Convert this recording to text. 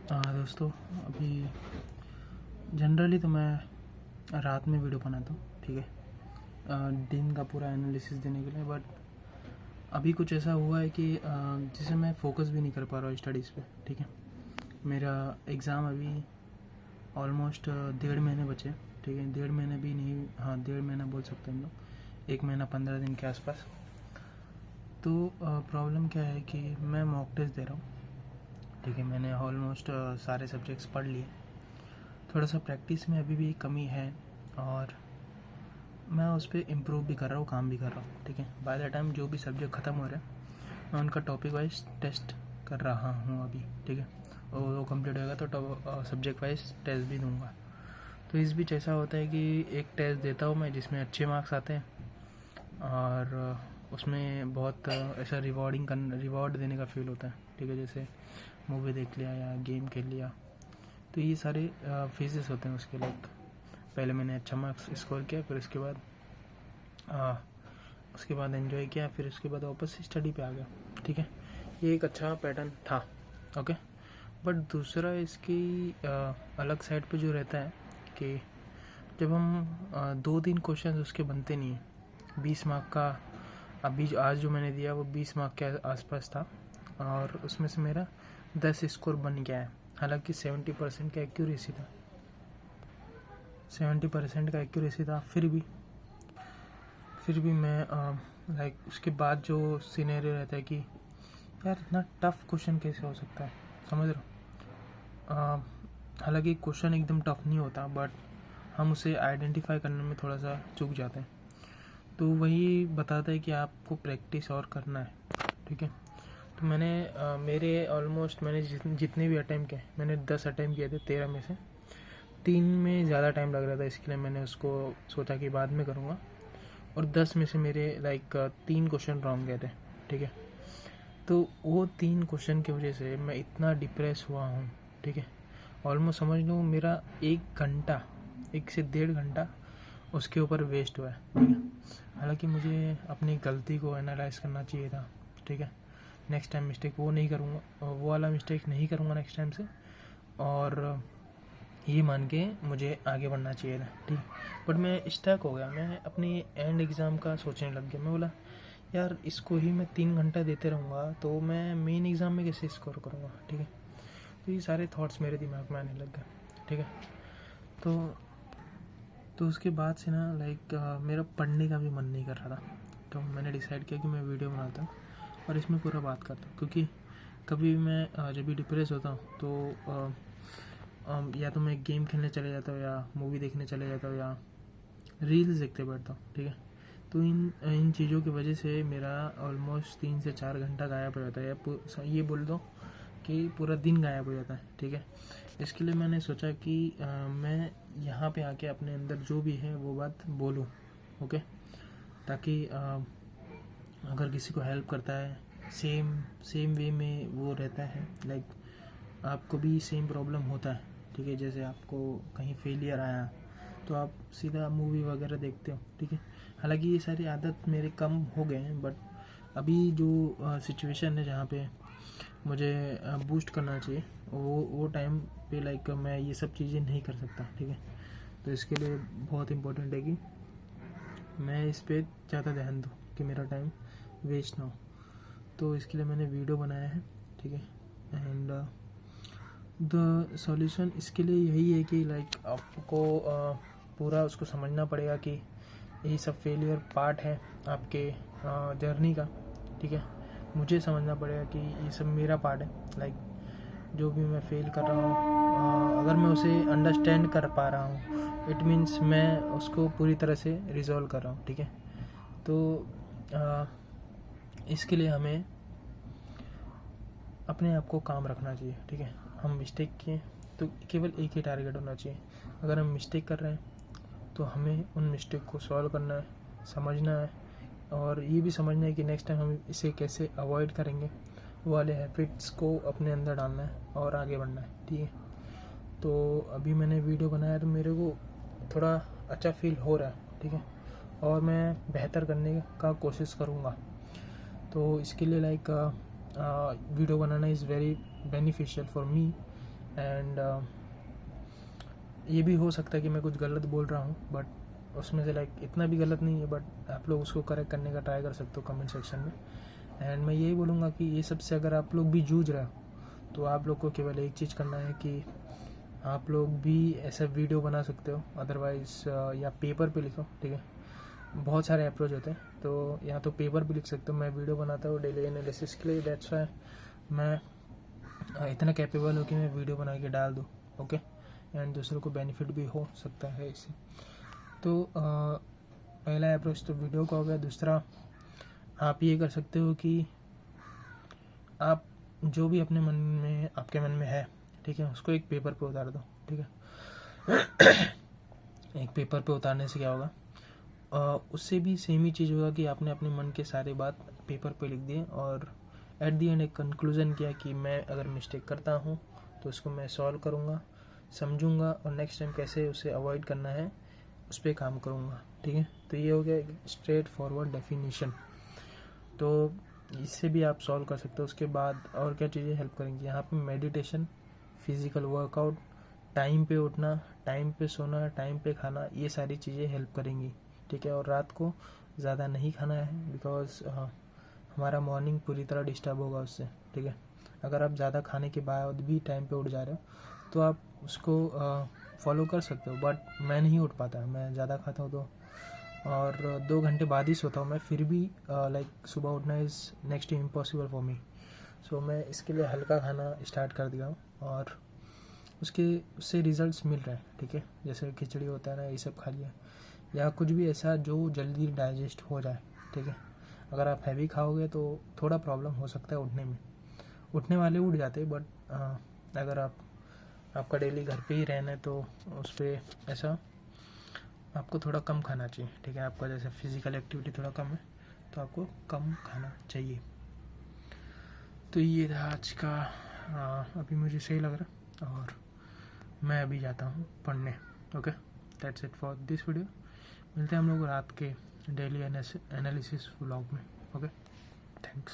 दोस्तों, अभी जनरली तो मैं रात में वीडियो बनाता हूँ, ठीक है, दिन का पूरा एनालिसिस देने के लिए। बट अभी कुछ ऐसा हुआ है कि जिसे मैं फोकस भी नहीं कर पा रहा हूँ स्टडीज़ पे, ठीक है। मेरा एग्ज़ाम अभी ऑलमोस्ट 1.5 महीने बचे, ठीक है। 1.5 महीने भी नहीं, हाँ 1.5 महीना बोल सकते हैं हम लोग, 1 महीना 15 दिन के आसपास। तो प्रॉब्लम क्या है कि मैं मॉक टेस्ट दे रहा हूँ, ठीक है। मैंने ऑलमोस्ट सारे सब्जेक्ट्स पढ़ लिए। थोड़ा सा प्रैक्टिस में अभी भी कमी है और मैं उस पर इम्प्रूव भी कर रहा हूँ, काम भी कर रहा हूँ, ठीक है। बाय द टाइम जो भी सब्जेक्ट ख़त्म हो रहे हैं मैं उनका टॉपिक वाइज टेस्ट कर रहा हूँ अभी, ठीक है। और वो कंप्लीट होगा तो सब्जेक्ट वाइज टेस्ट भी दूंगा। तो इस बीच ऐसा होता है कि एक टेस्ट देता हूँ मैं जिसमें अच्छे मार्क्स आते हैं और उसमें बहुत ऐसा रिवॉर्ड देने का फील होता है, ठीक है। जैसे मूवी देख लिया या गेम खेल लिया, तो ये सारे फेजेस होते हैं उसके। लाइक पहले मैंने अच्छा मार्क्स स्कोर किया, फिर उसके बाद एंजॉय किया, फिर उसके बाद वापस स्टडी पे आ गया, ठीक है। ये एक अच्छा पैटर्न था, ओके। बट दूसरा इसकी अलग साइड पे जो रहता है कि जब हम 2-3 क्वेश्चन उसके बनते नहीं हैं 20 मार्क का। अभी आज जो मैंने दिया वो 20 मार्क के आसपास था और उसमें से मेरा 10 स्कोर बन गया है। हालांकि 70% का एक्यूरेसी था, 70% का एक्यूरेसी था। फिर भी मैं लाइक उसके बाद जो सिनेरियो रहता है कि यार इतना टफ क्वेश्चन कैसे हो सकता है, समझ रहे हो। हालांकि क्वेश्चन एकदम टफ नहीं होता, बट हम उसे आइडेंटिफाई करने में थोड़ा सा चूक जाते हैं। तो वही बताता है कि आपको प्रैक्टिस और करना है, ठीक है। तो मेरे ऑलमोस्ट मैंने जितने भी अटैम्प्ट किए, मैंने 10 अटैम्प्ट किए थे 13 में से 3 में ज़्यादा टाइम लग रहा था, इसके लिए मैंने उसको सोचा कि बाद में करूँगा। और 10 में से मेरे लाइक 3 क्वेश्चन रॉन्ग गए थे, ठीक है। तो वो 3 क्वेश्चन की वजह से मैं इतना डिप्रेस हुआ हूँ, ठीक है। ऑलमोस्ट समझ लो मेरा 1 से 1.5 घंटा उसके ऊपर वेस्ट हुआ है, ठीक है। हालांकि मुझे अपनी गलती को एनालाइज करना चाहिए था, ठीक है। नेक्स्ट टाइम मिस्टेक वो नहीं करूँगा, वो वाला मिस्टेक नहीं करूँगा नेक्स्ट टाइम से। और ये मान के मुझे आगे बढ़ना चाहिए था, ठीक। बट मैं स्टक हो गया, मैं अपनी एंड एग्ज़ाम का सोचने लग गया। मैं बोला यार इसको ही मैं 3 घंटा देते रहूँगा तो मैं मेन एग्ज़ाम में कैसे स्कोर करूँगा, ठीक है। तो ये सारे थॉट्स मेरे दिमाग में आने लग गए, ठीक है। तो उसके बाद से ना लाइक मेरा पढ़ने का भी मन नहीं कर रहा था। तो मैंने डिसाइड किया कि मैं वीडियो बनाता हूँ और इसमें पूरा बात करता हूँ। क्योंकि कभी भी मैं जब भी डिप्रेस होता हूँ तो या तो मैं गेम खेलने चले जाता हूँ या मूवी देखने चले जाता हूँ या रील्स देखते बैठता हूँ, ठीक है। तो इन चीज़ों की वजह से मेरा ऑलमोस्ट 3 से 4 घंटा गायब हो जाता है, या ये बोल दो कि पूरा दिन गायब हो जाता है, ठीक है। इसके लिए मैंने सोचा कि मैं यहाँ पे आके अपने अंदर जो भी है वो बात बोलूँ, ओके। ताकि अगर किसी को हेल्प करता है, सेम वे में वो रहता है, लाइक आपको भी सेम प्रॉब्लम होता है, ठीक है। जैसे आपको कहीं फेलियर आया तो आप सीधा मूवी वगैरह देखते हो, ठीक है। हालांकि ये सारी आदत मेरे कम हो गए हैं, बट अभी जो सिचुएशन है जहाँ पे मुझे बूस्ट करना चाहिए वो टाइम पे लाइक मैं ये सब चीज़ें नहीं कर सकता, ठीक है। तो इसके लिए बहुत इम्पोर्टेंट है कि मैं इस पर ज़्यादा ध्यान दूँ कि मेरा टाइम वेस्ट ना हो। तो इसके लिए मैंने वीडियो बनाया है, ठीक है। एंड द सॉल्यूशन इसके लिए यही है कि लाइक आपको पूरा उसको समझना पड़ेगा कि ये सब फेलियर पार्ट है आपके जर्नी का, ठीक है। मुझे समझना पड़ेगा कि ये सब मेरा पार्ट है। लाइक जो भी मैं फेल कर रहा हूँ, अगर मैं उसे अंडरस्टैंड कर पा रहा हूँ इट मीन्स मैं उसको पूरी तरह से रिजॉल्व कर रहा हूँ, ठीक है। तो इसके लिए हमें अपने आप को काम रखना चाहिए, ठीक है। हम मिस्टेक किए तो केवल एक ही टारगेट होना चाहिए। अगर हम मिस्टेक कर रहे हैं तो हमें उन मिस्टेक को सॉल्व करना है, समझना है और ये भी समझना है कि नेक्स्ट टाइम हम इसे कैसे अवॉइड करेंगे, वो वाले हैबिट्स को अपने अंदर डालना है और आगे बढ़ना है, ठीक है। तो अभी मैंने वीडियो बनाया तो मेरे को थोड़ा अच्छा फील हो रहा है, ठीक है। और मैं बेहतर करने का कोशिश करूँगा। तो इसके लिए like video banana is very beneficial for me and ये भी हो सकता है कि मैं कुछ गलत बोल रहा हूँ, बट उसमें से लाइक इतना भी गलत नहीं है, बट आप लोग उसको करेक्ट करने का ट्राई कर सकते हो कमेंट सेक्शन में। एंड मैं यही बोलूँगा कि ये सबसे अगर आप लोग भी जूझ रहे हो तो आप लोग को केवल एक चीज़ करना है कि आप लोग भी ऐसा वीडियो बना सकते हो, अदरवाइज़ या पेपर पे लिखो, ठीक है। बहुत सारे अप्रोच होते हैं, तो या तो पेपर पे लिख सकते हो। मैं वीडियो बनाता हूँ डेली एनालिसिस के लिए, दैट्स वाई मैं इतना कैपेबल हूँ कि मैं वीडियो बना के डाल दूँ, ओके। एंड दूसरों को बेनिफिट भी हो सकता है इससे। तो पहला अप्रोच तो वीडियो का हो गया। दूसरा, आप ये कर सकते हो कि आप जो भी अपने मन में आपके मन में है, ठीक है, उसको एक पेपर पे उतार दो, ठीक है। एक पेपर पे उतारने से क्या होगा, उससे भी सेम ही चीज़ होगा कि आपने अपने मन के सारे बात पेपर पे लिख दिए और एट दी एंड एक कंक्लूज़न किया कि मैं अगर मिस्टेक करता हूँ तो उसको मैं सॉल्व करूँगा, समझूंगा और नेक्स्ट टाइम कैसे उसे अवॉइड करना है उस पर काम करूँगा, ठीक है। तो ये हो गया स्ट्रेट फॉरवर्ड डेफिनेशन। तो इससे भी आप सॉल्व कर सकते हो। उसके बाद और क्या चीज़ें हेल्प करेंगी, यहाँ पे मेडिटेशन, फिज़िकल वर्कआउट, टाइम पे उठना, टाइम पे सोना, टाइम पे खाना, ये सारी चीज़ें हेल्प करेंगी, ठीक है। और रात को ज़्यादा नहीं खाना है, बिकॉज हमारा मॉर्निंग पूरी तरह डिस्टर्ब होगा उससे, ठीक है। अगर आप ज़्यादा खाने के बाद भी टाइम पे उठ जा रहे हो तो आप उसको फॉलो कर सकते हो, बट मैं नहीं उठ पाता, मैं ज़्यादा खाता हूँ तो, और 2 घंटे बाद ही सोता हूँ मैं, फिर भी लाइक सुबह उठना is next to impossible for me. So मैं इसके लिए हल्का खाना स्टार्ट कर दिया हूँ और उससे रिजल्ट्स मिल रहे हैं, ठीक है। जैसे खिचड़ी होता है ना, ये सब खा लिया, या कुछ भी ऐसा जो जल्दी डाइजेस्ट हो जाए, ठीक है। अगर आप हैवी खाओगे तो थोड़ा प्रॉब्लम हो सकता है उठने में, उठने वाले उठ जाते हैं, बट अगर आपका डेली घर पे ही रहना है तो उस पर ऐसा आपको थोड़ा कम खाना चाहिए, ठीक है। आपका जैसे फिजिकल एक्टिविटी थोड़ा कम है तो आपको कम खाना चाहिए। तो ये था आज का, अभी मुझे सही लग रहा और मैं अभी जाता हूँ पढ़ने, okay. That's it for this video. मिलते हैं हम लोग रात के डेली एनालिसिस व्लॉग में, ओके। थैंक्स।